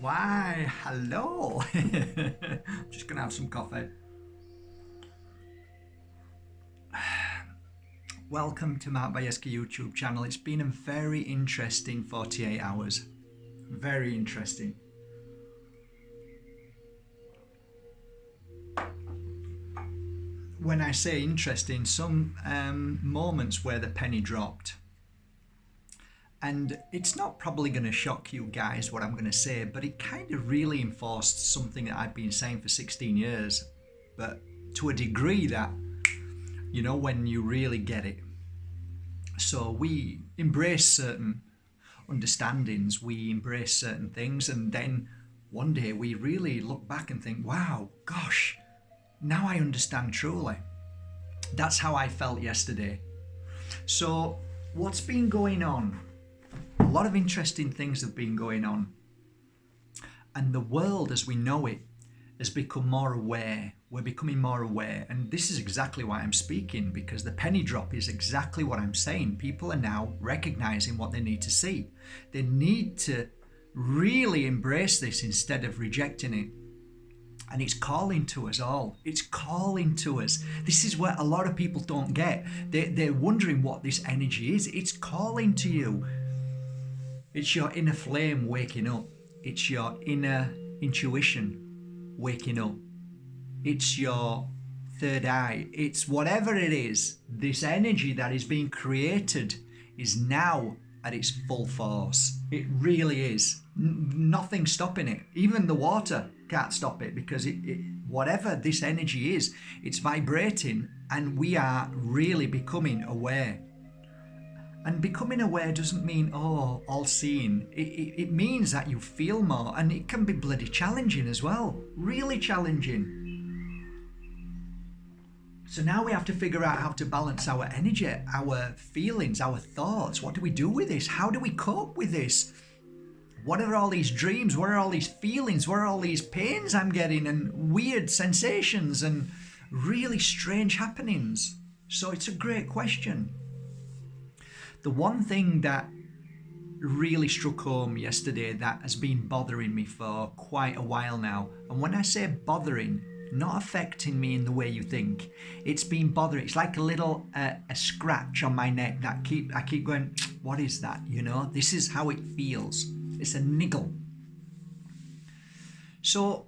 Why, hello. Just gonna have some coffee. Welcome to my Bajerski YouTube channel. It's been a very interesting 48 hours. Very interesting. When I say interesting, some moments where the penny dropped. And it's not probably going to shock you guys what I'm going to say, but it kind of really enforced something that I've been saying for 16 years, but to a degree that, you know, when you really get it. So we embrace certain understandings, we embrace certain things, and then one day we really look back and think, wow, gosh, now I understand truly. That's how I felt yesterday. So what's been going on? A lot of interesting things have been going on, and the world as we know it has become more aware. We're becoming more aware, and this is exactly why I'm speaking, because the penny drop is exactly what I'm saying. People are now recognizing what they need to see. They need to really embrace this instead of rejecting it. And it's calling to us all. It's calling to us. This is what a lot of people don't get. They're wondering what this energy is. It's calling to you. It's your inner flame waking up. It's your inner intuition waking up. It's your third eye. It's whatever it is. This energy that is being created is now at its full force. It really is. Nothing's stopping it. Even the water can't stop it, because whatever this energy is, it's vibrating, and we are really becoming aware. And becoming aware doesn't mean, oh, all-seeing. It means that you feel more, and it can be bloody challenging as well. Really challenging. So now we have to figure out how to balance our energy, our feelings, our thoughts. What do we do with this? How do we cope with this? What are all these dreams? What are all these feelings? What are all these pains I'm getting, and weird sensations and really strange happenings? So it's a great question. The one thing that really struck home yesterday that has been bothering me for quite a while now, and when I say bothering, not affecting me in the way you think, it's been bothering. It's like a little a scratch on my neck that I keep going, what is that? You know, this is how it feels. It's a niggle. So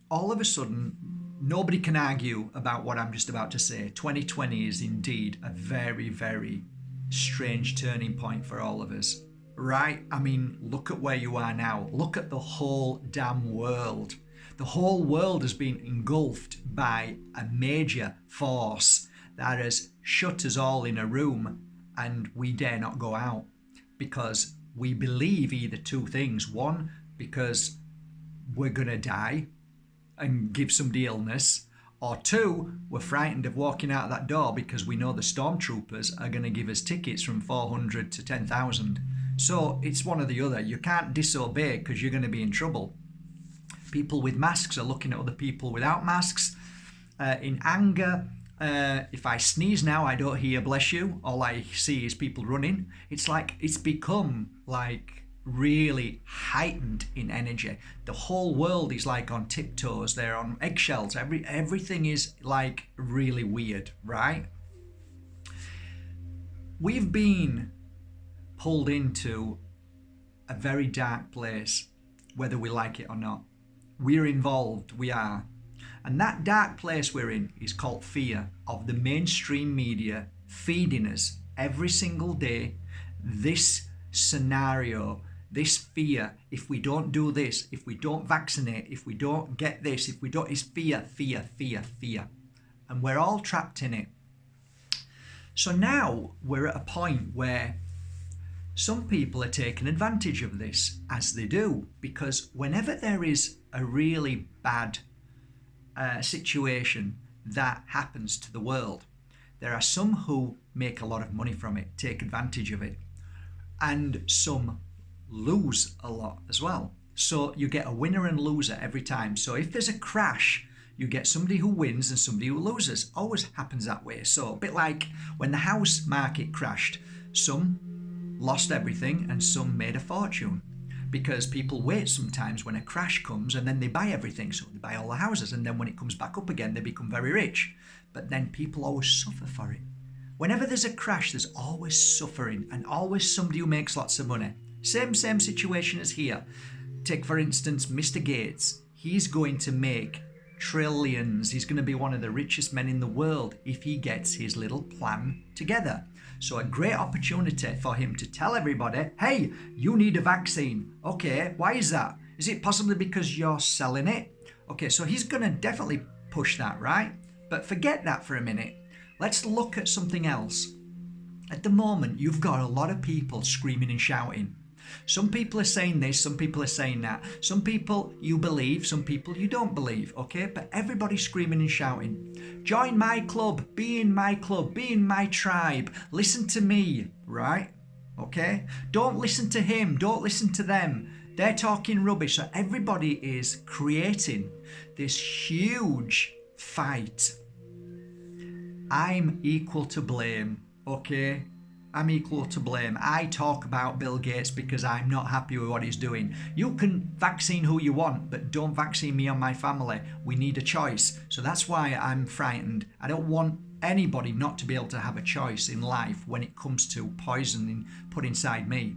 all of a sudden, nobody can argue about what I'm just about to say. 2020 is indeed a very, very strange turning point for all of us, right? I mean, look at where you are now. Look at the whole damn world. The whole world has been engulfed by a major force that has shut us all in a room, and we dare not go out because we believe either two things. One, because we're going to die and give somebody illness, or two, we're frightened of walking out of that door because we know the stormtroopers are going to give us tickets from 400 to 10,000. So it's one or the other. You can't disobey because you're going to be in trouble. People with masks are looking at other people without masks in anger. If I sneeze now, I don't hear bless you. All I see is people running. It's like it's become like really heightened in energy. The whole world is like on tiptoes. They're on eggshells. Everything is like really weird, right? We've been pulled into a very dark place, whether we like it or not. We're involved, we are. And that dark place we're in is called fear of the mainstream media feeding us every single day this scenario, this fear. If we don't do this, if we don't vaccinate, if we don't get this, if we don't, it's fear, fear, fear, fear. And we're all trapped in it. So now we're at a point where some people are taking advantage of this, as they do, because whenever there is a really bad situation that happens to the world, there are some who make a lot of money from it, take advantage of it, and some lose a lot as well. So you get a winner and loser every time. So if there's a crash, you get somebody who wins and somebody who loses. Always happens that way. So a bit like when the house market crashed, some lost everything and some made a fortune. because people wait sometimes when a crash comes and then they buy everything. So they buy all the houses, and then when it comes back up again, they become very rich. But then people always suffer for it. Whenever there's a crash, there's always suffering and always somebody who makes lots of money. Same situation as here. Take, for instance, Mr. Gates. He's going to make trillions. He's going to be one of the richest men in the world if he gets his little plan together. So a great opportunity for him to tell everybody, hey, you need a vaccine. Okay, why is that? Is it possibly because you're selling it? Okay, so he's going to definitely push that, right? But forget that for a minute. Let's look at something else. At the moment, you've got a lot of people screaming and shouting. Some people are saying this, some people are saying that. Some people you believe, some people you don't believe, okay? But everybody's screaming and shouting. Join my club, be in my club, be in my tribe. Listen to me, right? Okay? Don't listen to him, don't listen to them. They're talking rubbish. So everybody is creating this huge fight. I'm equal to blame, okay? I'm equal to blame. I talk about Bill Gates because I'm not happy with what he's doing. You can vaccine who you want, but don't vaccine me or my family. We need a choice. So that's why I'm frightened. I don't want anybody not to be able to have a choice in life when it comes to poison put inside me.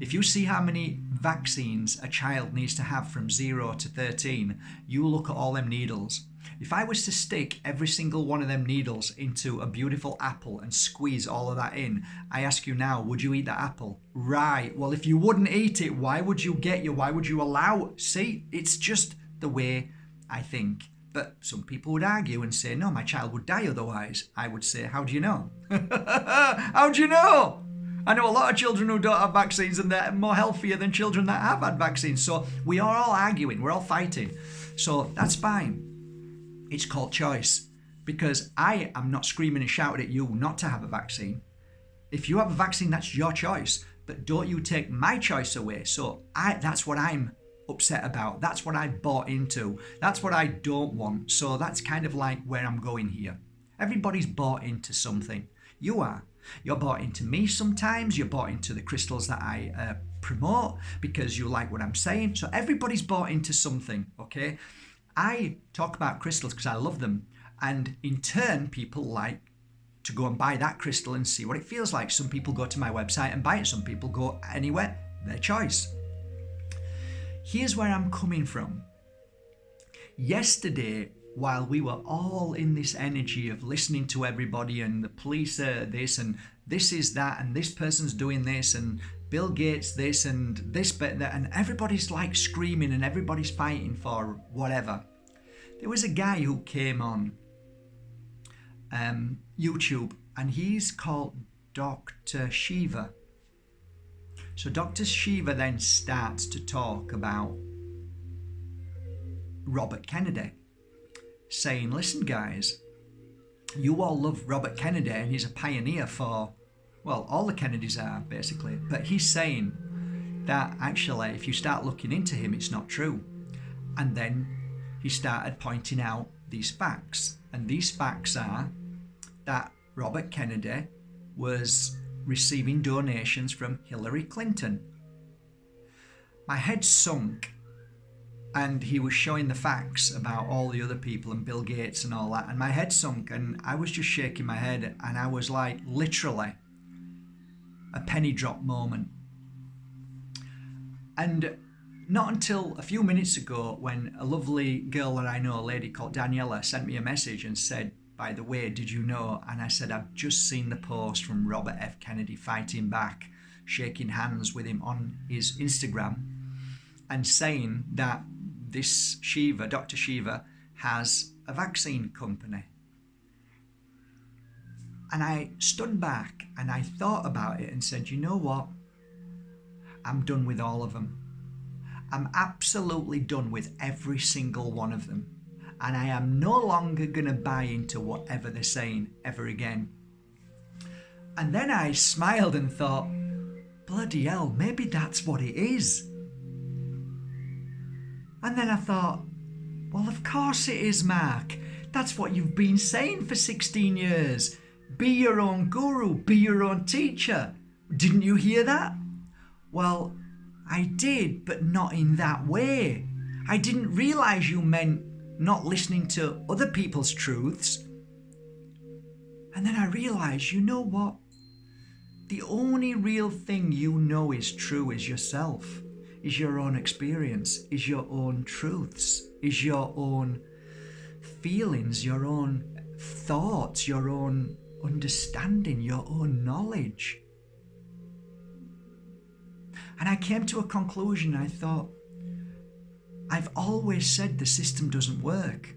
If you see how many vaccines a child needs to have from 0 to 13, you look at all them needles. If I was to stick every single one of them needles into a beautiful apple and squeeze all of that in, I ask you now, would you eat that apple? Right. Well, if you wouldn't eat it, why would you allow? See, it's just the way I think. But some people would argue and say, no, my child would die otherwise. I would say, how do you know? How do you know? I know a lot of children who don't have vaccines and they're more healthier than children that have had vaccines. So we are all arguing, we're all fighting. So that's fine. It's called choice, because I am not screaming and shouting at you not to have a vaccine. If you have a vaccine, that's your choice, but don't you take my choice away. So that's what I'm upset about. That's what I bought into. That's what I don't want. So that's kind of like where I'm going here. Everybody's bought into something. You are. You're bought into me sometimes. You're bought into the crystals that I promote because you like what I'm saying. So everybody's bought into something, okay? I talk about crystals because I love them, and in turn people like to go and buy that crystal and see what it feels like. Some people go to my website and buy it, some people go anywhere, their choice. Here's where I'm coming from. Yesterday, while we were all in this energy of listening to everybody and the police are this and this is that and this person's doing this and Bill Gates this and this bit that, and everybody's like screaming and everybody's fighting for whatever. There was a guy who came on YouTube and he's called Dr. Shiva. So Dr. Shiva then starts to talk about Robert Kennedy, saying, listen guys, you all love Robert Kennedy and he's a pioneer for, well, all the Kennedys are basically, but he's saying that actually if you start looking into him, it's not true. And then he started pointing out these facts, and these facts are that Robert Kennedy was receiving donations from Hillary Clinton. My head sunk, and he was showing the facts about all the other people and Bill Gates and all that, and my head sunk and I was just shaking my head, and I was like literally a penny drop moment. And not until a few minutes ago when a lovely girl that I know, a lady called Daniela, sent me a message and said, by the way, did you know? And I said, I've just seen the post from Robert F. Kennedy fighting back, shaking hands with him on his Instagram and saying that this Shiva, Dr. Shiva, has a vaccine company. And I stood back and I thought about it and said, you know what? I'm done with all of them. I'm absolutely done with every single one of them. And I am no longer going to buy into whatever they're saying ever again. And then I smiled and thought, bloody hell, maybe that's what it is. And then I thought, well, of course it is, Mark. That's what you've been saying for 16 years. Be your own guru, be your own teacher. Didn't you hear that? Well, I did, but not in that way. I didn't realize you meant not listening to other people's truths. And then I realized, you know what? The only real thing you know is true is yourself, is your own experience, is your own truths, is your own feelings, your own thoughts, your own understanding, your own knowledge. And I came to a conclusion. I thought, I've always said the system doesn't work.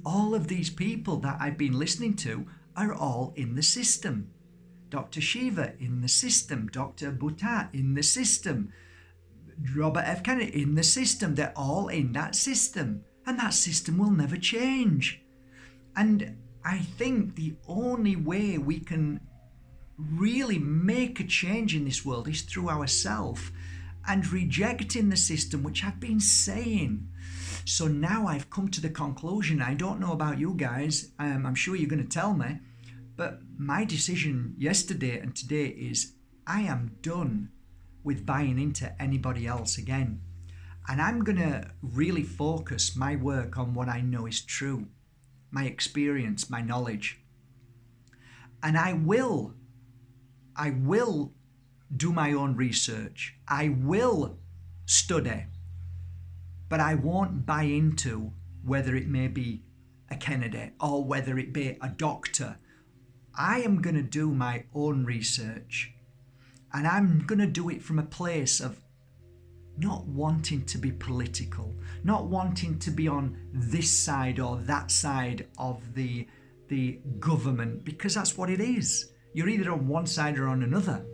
All of these people that I've been listening to are all in the system. Dr. Shiva in the system, Dr. Butta in the system, Robert F. Kennedy in the system. They're all in that system, and that system will never change. And I think the only way we can really make a change in this world is through ourselves and rejecting the system, which I've been saying. So now I've come to the conclusion. I don't know about you guys, I'm sure you're going to tell me, but my decision yesterday and today is I am done with buying into anybody else again. And I'm going to really focus my work on what I know is true, my experience, my knowledge. And I will do my own research. I will study, but I won't buy into whether it may be a Kennedy or whether it be a doctor. I am going to do my own research, and I'm going to do it from a place of not wanting to be political, not wanting to be on this side or that side of the government, because that's what it is. You're either on one side or on another.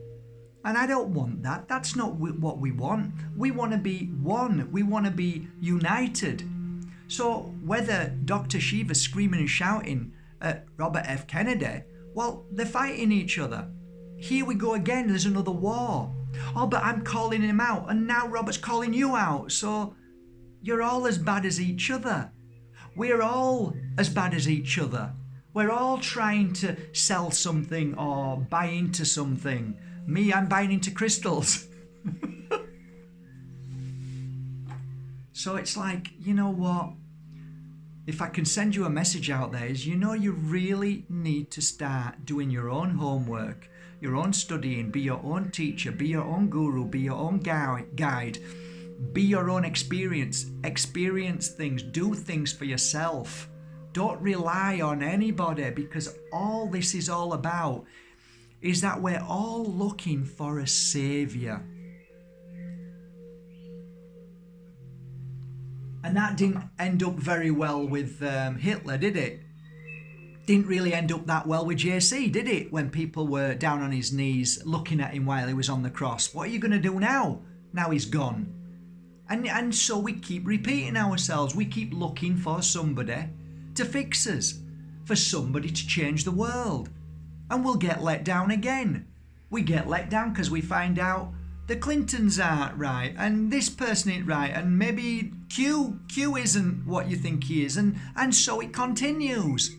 And I don't want that. That's not what we want. We want to be one. We want to be united. So whether Dr. Shiva's screaming and shouting at Robert F. Kennedy, well, they're fighting each other. Here we go again. There's another war. Oh, but I'm calling him out, and now Robert's calling you out. So you're all as bad as each other. We're all as bad as each other. We're all trying to sell something or buy into something. Me, I'm buying into crystals. So it's like, you know what? If I can send you a message out there is, you know, you really need to start doing your own homework, your own studying, be your own teacher, be your own guru, be your own guide, be your own experience things, do things for yourself. Don't rely on anybody, because all this is all about is that we're all looking for a savior. And that didn't end up very well with Hitler, did it? Didn't really end up that well with JC, did it? When people were down on his knees looking at him while he was on the cross. What are you going to do now? Now he's gone. And so we keep repeating ourselves. We keep looking for somebody to fix us, for somebody to change the world. And we'll get let down again. We get let down because we find out the Clintons aren't right, and this person ain't right, and maybe Q isn't what you think he is, and so it continues.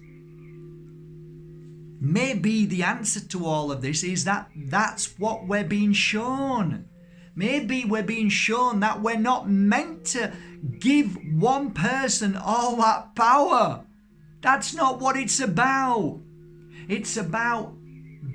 Maybe the answer to all of this is that that's what we're being shown. Maybe we're being shown that we're not meant to give one person all that power. That's not what it's about. It's about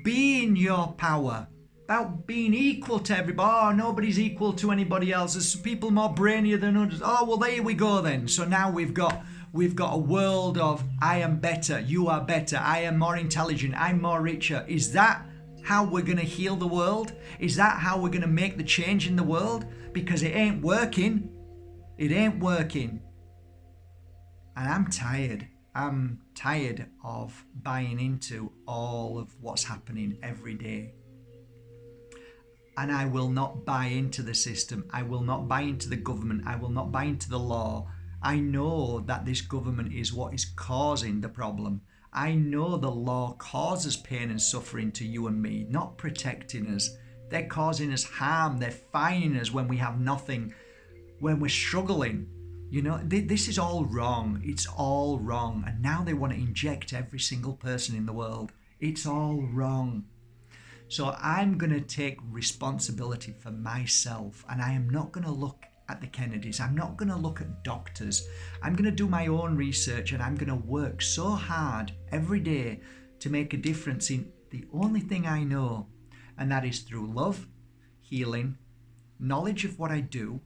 being your power, about being equal to everybody. Oh, nobody's equal to anybody else. There's some people more brainier than others. Oh, well, there we go then. So now we've got a world of I am better, you are better, I am more intelligent, I'm more richer. Is that how we're going to heal the world? Is that how we're going to make the change in the world? Because it ain't working. It ain't working. And I'm tired. I'm tired of buying into all of what's happening every day. And I will not buy into the system. I will not buy into the government. I will not buy into the law. I know that this government is what is causing the problem. I know the law causes pain and suffering to you and me, not protecting us. They're causing us harm. They're fining us when we have nothing, when we're struggling. You know, this is all wrong. It's all wrong. And now they want to inject every single person in the world. It's all wrong. So I'm going to take responsibility for myself, and I am not going to look at the Kennedys. I'm not going to look at doctors. I'm going to do my own research, and I'm going to work so hard every day to make a difference in the only thing I know, and that is through love, healing, knowledge of what I do,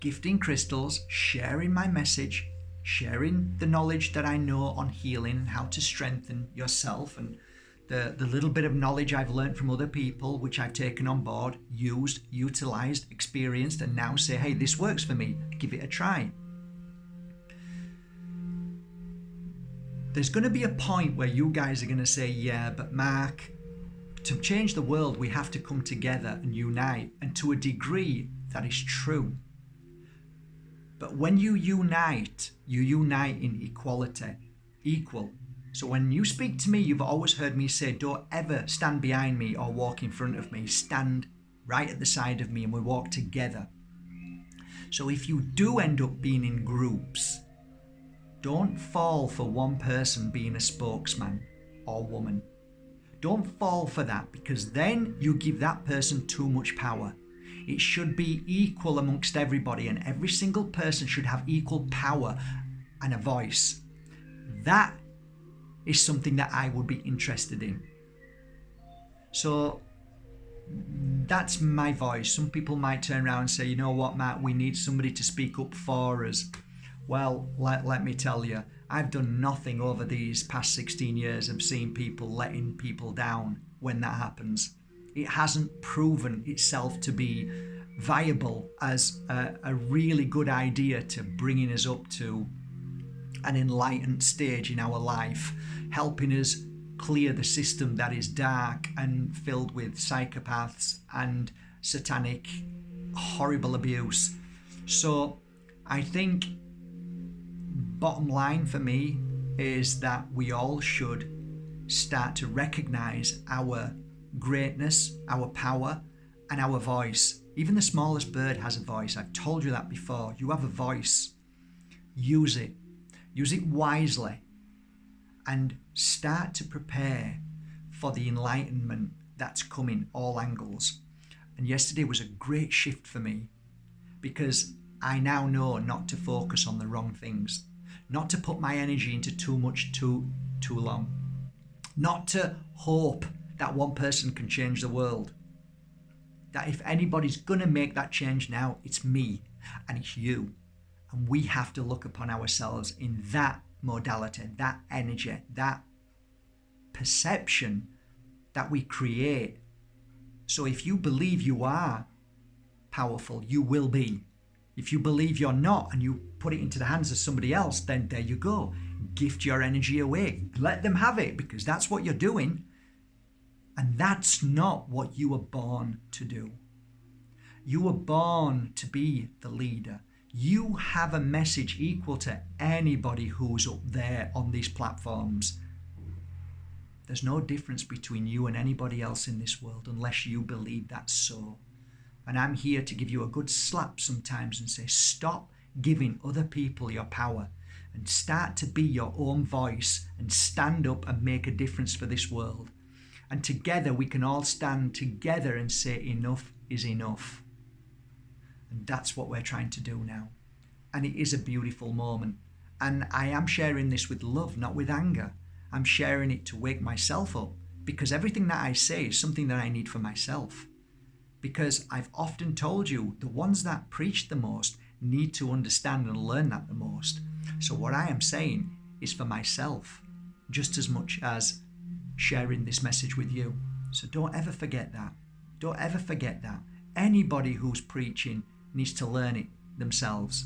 gifting crystals, sharing my message, sharing the knowledge that I know on healing and how to strengthen yourself, and the little bit of knowledge I've learned from other people, which I've taken on board, used, utilized, experienced, and now say, hey, this works for me, give it a try. There's going to be a point where you guys are going to say, yeah, but Mark, to change the world, we have to come together and unite. And to a degree, that is true. But when you unite in equality, equal. So when you speak to me, you've always heard me say, don't ever stand behind me or walk in front of me. Stand right at the side of me and we walk together. So if you do end up being in groups, don't fall for one person being a spokesman or woman. Don't fall for that, because then you give that person too much power. It should be equal amongst everybody, and every single person should have equal power and a voice. That is something that I would be interested in. So that's my voice. Some people might turn around and say, you know what, Matt, we need somebody to speak up for us. Well, let me tell you, I've done nothing over these past 16 years of seeing people letting people down when that happens. It hasn't proven itself to be viable as a really good idea to bringing us up to an enlightened stage in our life, helping us clear the system that is dark and filled with psychopaths and satanic, horrible abuse. So I think bottom line for me is that we all should start to recognize our greatness, our power, and our voice. Even the smallest bird has a voice. I've told you that before. You have a voice. Use it. Use it wisely. And start to prepare for the enlightenment that's coming all angles. And yesterday was a great shift for me, because I now know not to focus on the wrong things, not to put my energy into too much too long, not to hope that one person can change the world. That if anybody's going to make that change now, it's me and it's you. And we have to look upon ourselves in that modality, that energy, that perception that we create. So if you believe you are powerful, you will be. If you believe you're not and you put it into the hands of somebody else, then there you go. Gift your energy away. Let them have it, because that's what you're doing. And that's not what you were born to do. You were born to be the leader. You have a message equal to anybody who's up there on these platforms. There's no difference between you and anybody else in this world unless you believe that's so. And I'm here to give you a good slap sometimes and say, stop giving other people your power and start to be your own voice and stand up and make a difference for this world. And together we can all stand together and say enough is enough. And that's what we're trying to do now. And it is a beautiful moment. And I am sharing this with love, not with anger. I'm sharing it to wake myself up, because everything that I say is something that I need for myself. Because I've often told you, the ones that preach the most need to understand and learn that the most. So what I am saying is for myself, just as much as sharing this message with you. So don't ever forget that. Don't ever forget that. Anybody who's preaching needs to learn it themselves.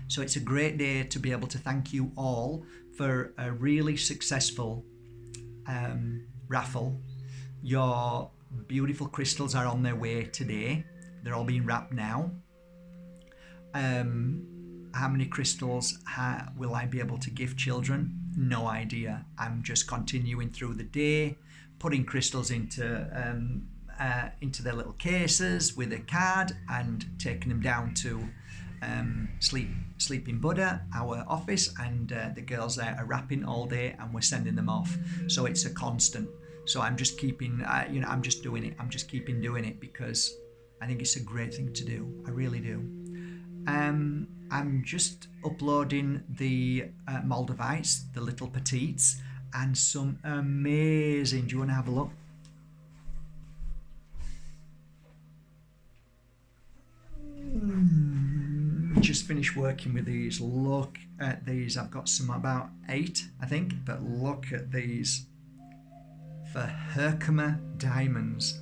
So it's a great day to be able to thank you all for a really successful raffle. Your beautiful crystals are on their way today. They're all being wrapped now. How many crystals will I be able to give children? No idea. I'm just continuing through the day, putting crystals into their little cases with a card and taking them down to Sleeping Buddha, our office, and the girls there are wrapping all day and we're sending them off. So it's a constant. So I'm just keeping, I'm just doing it. I'm just keeping doing it because I think it's a great thing to do. I really do. I'm just uploading the Moldavites, the little petites, and some amazing. Do you want to have a look? Just finished working with these. Look at these. I've got some about 8, I think, but look at these for Herkimer diamonds.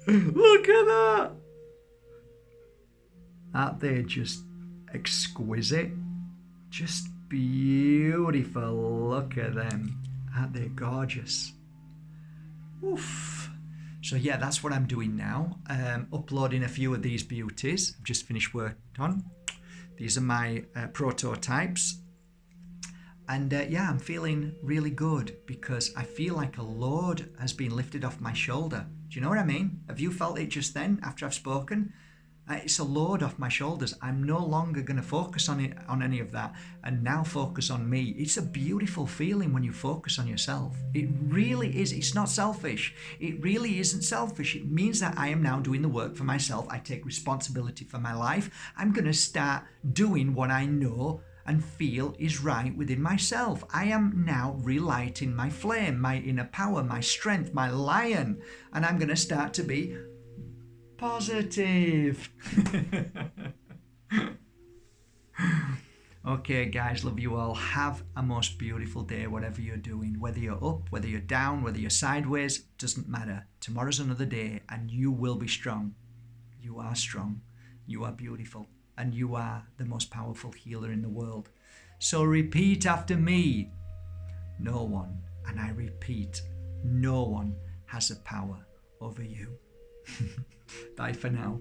Look at that! Aren't they just exquisite? Just beautiful. Look at them. Aren't they gorgeous? Oof. So yeah, that's what I'm doing now. Uploading a few of these beauties. I've just finished work on. These are my prototypes. And yeah, I'm feeling really good because I feel like a load has been lifted off my shoulder. Do you know what I mean? Have you felt it just then after I've spoken? It's a load off my shoulders. I'm no longer going to focus on any of that and now focus on me. It's a beautiful feeling when you focus on yourself. It really is. It's not selfish. It really isn't selfish. It means that I am now doing the work for myself. I take responsibility for my life. I'm going to start doing what I know and feel is right within myself. I am now relighting my flame, my inner power, my strength, my lion, and I'm going to start to be positive. Okay, guys, love you all. Have a most beautiful day, whatever you're doing. Whether you're up, whether you're down, whether you're sideways, doesn't matter. Tomorrow's another day, and you will be strong. You are strong. You are beautiful. And you are the most powerful healer in the world. So repeat after me. No one, and I repeat, no one has a power over you. Bye for now.